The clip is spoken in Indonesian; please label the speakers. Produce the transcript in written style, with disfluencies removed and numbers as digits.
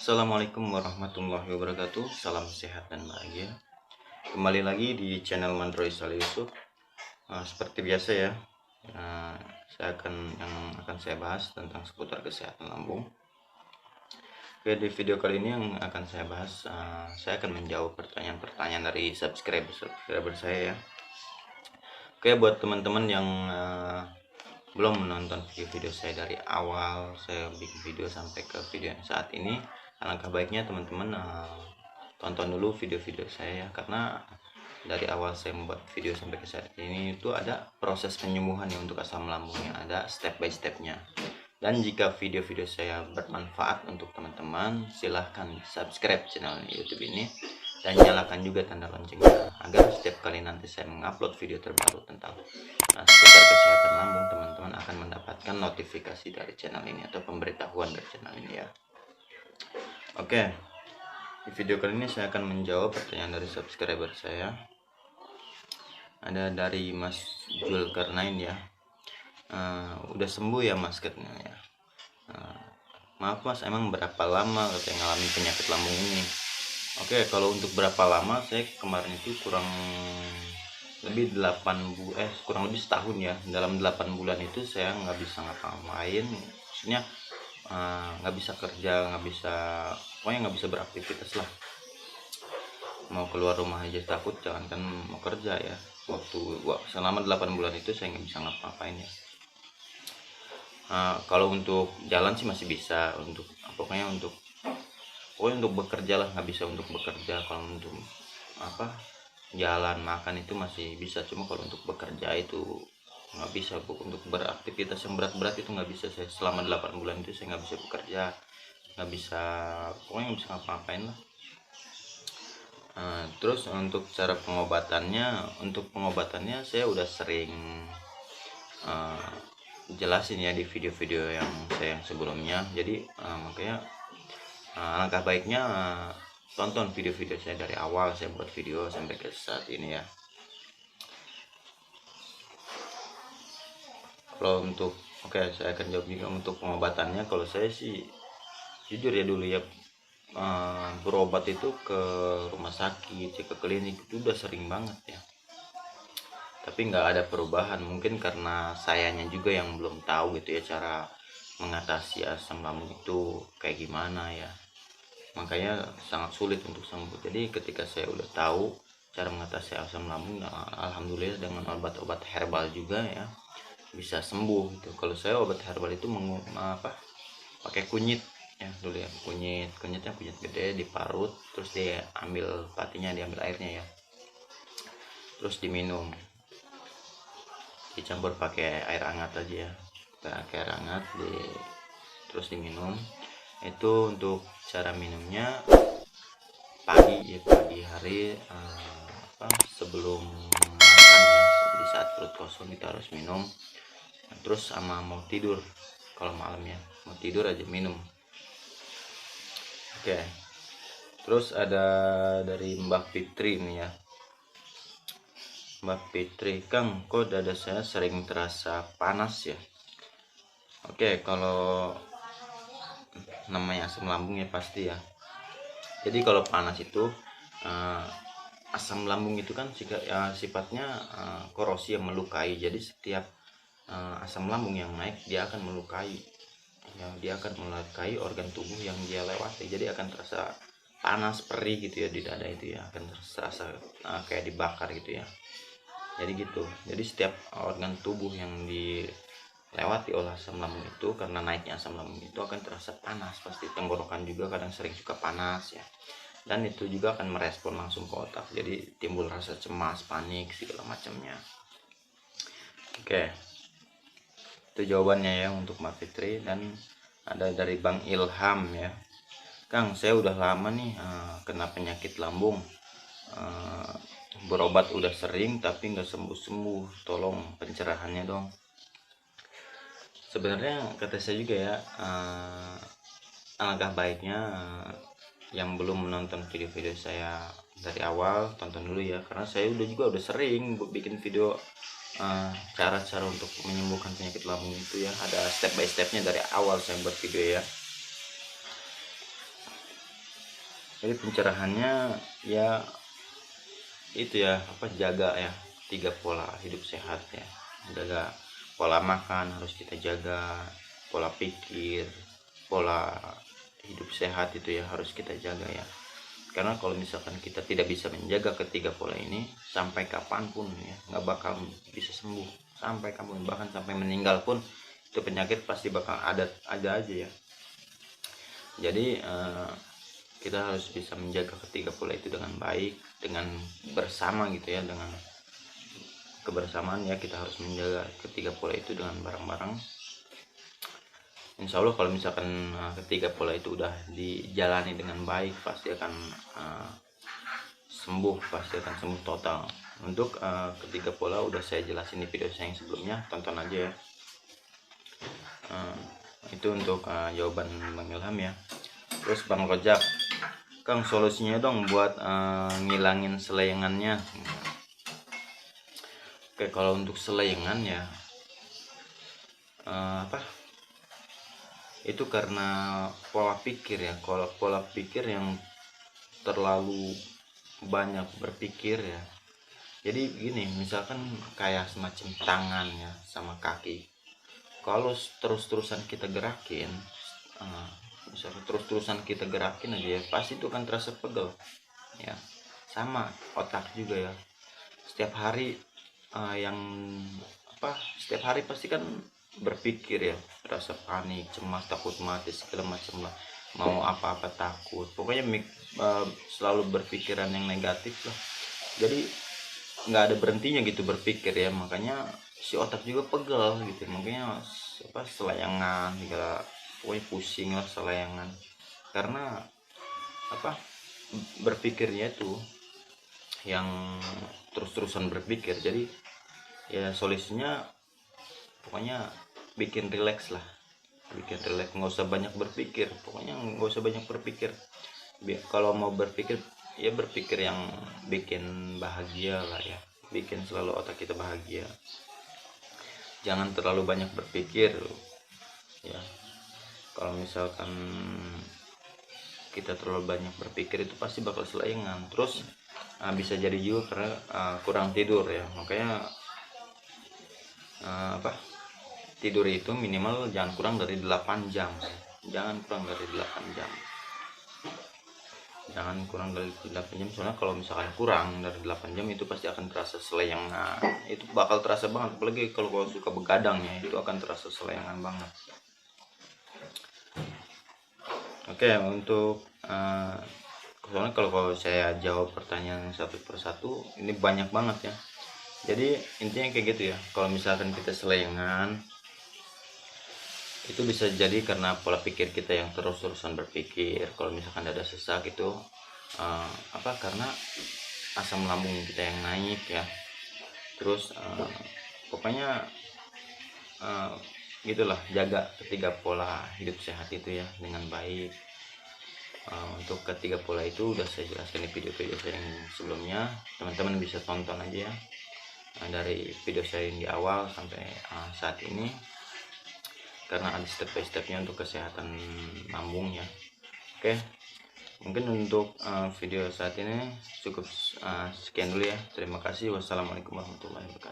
Speaker 1: Assalamualaikum warahmatullahi wabarakatuh. Salam sehat dan bahagia. Kembali lagi di channel Mandroy Salih Yusuf. Seperti biasa ya, yang akan saya bahas tentang seputar kesehatan lambung. Oke, di video kali ini yang akan saya bahas, saya akan menjawab pertanyaan-pertanyaan dari subscriber saya ya. Oke, buat teman-teman yang belum menonton video-video saya dari awal saya bikin video sampai ke video yang saat ini, alangkah baiknya teman-teman tonton dulu video-video saya ya, karena dari awal saya membuat video sampai ke saat ini itu ada proses penyembuhan ya untuk asam lambungnya, ada step by stepnya. Dan jika video-video saya bermanfaat untuk teman-teman, silahkan subscribe channel YouTube ini dan nyalakan juga tanda loncengnya agar setiap kali nanti saya mengupload video terbaru tentang seputar kesehatan lambung, teman-teman akan mendapatkan notifikasi dari channel ini atau pemberitahuan dari channel ini ya. Oke, di video kali ini saya akan menjawab pertanyaan dari subscriber saya. Ada dari Mas Julkarnain ya. Udah sembuh ya Mas katanya ya. Maaf Mas, emang berapa lama saya ngalamin penyakit lambung ini? Oke, kalau untuk berapa lama, saya kemarin itu kurang lebih setahun ya. Dalam 8 bulan itu saya nggak bisa ngapa-ngapain, maksudnya nggak bisa kerja, pokoknya nggak bisa beraktivitas lah. Mau keluar rumah aja takut, jangankan mau kerja ya. Selama 8 bulan itu saya nggak bisa ngapa-ngapain ya. Kalau untuk jalan sih masih bisa, pokoknya untuk bekerja lah nggak bisa untuk bekerja. Kalau untuk jalan makan itu masih bisa, cuma kalau untuk bekerja itu nggak bisa. Untuk beraktivitas yang berat-berat itu nggak bisa. Saya selama 8 bulan itu saya nggak bisa bekerja, nggak bisa, pokoknya nggak bisa ngapa-ngapain lah. Terus untuk cara pengobatannya saya udah sering jelasin ya di video-video yang saya sebelumnya. Jadi makanya alangkah baiknya tonton video-video saya dari awal saya buat video sampai ke saat ini ya. Kalau saya akan jawab juga untuk pengobatannya. Kalau saya sih jujur ya, dulu ya berobat itu ke rumah sakit, ke klinik itu udah sering banget ya, tapi nggak ada perubahan. Mungkin karena sayanya juga yang belum tahu gitu ya cara mengatasi asam lambung itu kayak gimana ya, makanya sangat sulit untuk sembuh. Jadi ketika saya udah tahu cara mengatasi asam lambung, alhamdulillah dengan obat-obat herbal juga ya bisa sembuh gitu. Kalau saya obat herbal itu pakai kunyit ya dulu ya, kunyitnya kunyit gede diparut, terus diambil patinya, diambil airnya ya, terus diminum, dicampur pakai air hangat aja ya, pakai air hangat terus diminum. Itu untuk cara minumnya pagi hari sebelum makan ya, di saat perut kosong kita harus minum. Terus sama mau tidur, kalau malam ya mau tidur aja minum. Oke, terus ada dari Mbak Fitri nih ya. Mbak Fitri, Kang, kok dada saya sering terasa panas ya? Oke, kalau namanya asam lambung ya pasti ya. Jadi kalau panas itu asam lambung itu kan sifatnya korosi yang melukai. Jadi setiap asam lambung yang naik dia akan melukai ya, dia akan melukai organ tubuh yang dia lewati. Jadi akan terasa panas, perih gitu ya di dada itu ya, akan terasa kayak dibakar gitu ya. Jadi gitu. Jadi setiap organ tubuh yang dilewati oleh asam lambung itu, karena naiknya asam lambung itu akan terasa panas. Pasti tenggorokan juga kadang sering suka panas ya, dan itu juga akan merespon langsung ke otak. Jadi timbul rasa cemas, panik, segala macamnya. Oke, itu jawabannya ya untuk Mbak Fitri. Dan ada dari Bang Ilham ya. Kang, saya udah lama nih kena penyakit lambung, berobat udah sering tapi nggak sembuh-sembuh, tolong pencerahannya dong. Sebenarnya kata saya juga ya, alangkah baiknya yang belum menonton video-video saya dari awal, tonton dulu ya, karena saya udah sering bikin video cara-cara untuk menyembuhkan penyakit lambung itu ya, ada step by stepnya dari awal saya buat video ya. Jadi pencerahannya ya itu ya, jaga ya 3 pola hidup sehat ya. Jaga pola makan harus kita jaga, pola pikir, pola hidup sehat itu ya harus kita jaga ya. Karena kalau misalkan kita tidak bisa menjaga ketiga pola ini, sampai kapanpun ya nggak bakal bisa sembuh. Sampai kapanpun, bahkan sampai meninggal pun itu penyakit pasti bakal ada aja ya. Jadi kita harus bisa menjaga ketiga pola itu dengan baik, dengan bersama gitu ya, dengan kebersamaan ya. Kita harus menjaga ketiga pola itu dengan bareng-bareng. Insya Allah kalau misalkan ketiga pola itu udah dijalani dengan baik, pasti akan sembuh, pasti akan sembuh total. Untuk ketiga pola udah saya jelasin di video saya yang sebelumnya, tonton aja ya. Itu untuk jawaban Bang Ilham ya. Terus Bang Rojak, Kang, solusinya dong buat ngilangin seleyangannya. Oke, kalau untuk seleyangan ya itu karena pola pikir ya. Kalau pola pikir yang terlalu banyak berpikir ya. Jadi gini, misalkan kayak semacam tangan ya sama kaki, kalau terus-terusan kita gerakin, misalnya terus-terusan kita gerakin aja ya, pasti itu akan terasa pegel ya. Sama otak juga ya, setiap hari setiap hari pasti kan berpikir ya, rasa panik, cemas, takut mati, segala macam lah, mau apa-apa takut, pokoknya selalu berpikiran yang negatif lah. Jadi nggak ada berhentinya gitu berpikir ya, makanya si otak juga pegel gitu, makanya selayangan segala, pokoknya pusing lah selayangan, karena berpikirnya itu yang terus-terusan berpikir. Jadi ya solusinya pokoknya bikin rileks lah, nggak usah banyak berpikir, pokoknya nggak usah banyak berpikir. Kalau mau berpikir ya berpikir yang bikin bahagia lah ya, bikin selalu otak kita bahagia. Jangan terlalu banyak berpikir ya. Kalau misalkan kita terlalu banyak berpikir itu pasti bakal selayangan. Terus bisa jadi juga karena kurang tidur ya, makanya tidur itu minimal jangan kurang dari 8 jam. Jangan kurang dari 8 jam. Jangan kurang dari 8 jam, soalnya kalau misalkan kurang dari 8 jam itu pasti akan terasa selayangan. Itu bakal terasa banget, apalagi kalau suka begadang ya, itu akan terasa selayangan banget. Oke, untuk soalnya kalau saya jawab pertanyaan satu persatu ini banyak banget ya. Jadi intinya kayak gitu ya, kalau misalkan kita selayangan itu bisa jadi karena pola pikir kita yang terus-terusan berpikir. Kalau misalkan ada sesak itu karena asam lambung kita yang naik ya. Terus pokoknya gitulah, jaga ketiga pola hidup sehat itu ya dengan baik. Untuk ketiga pola itu udah saya jelaskan di video-video saya yang sebelumnya, teman-teman bisa tonton aja ya, dari video saya yang di awal sampai saat ini, karena ada step by stepnya untuk kesehatan lambung ya. Oke, mungkin untuk video saat ini cukup sekian dulu ya. Terima kasih. Wassalamualaikum warahmatullahi wabarakatuh.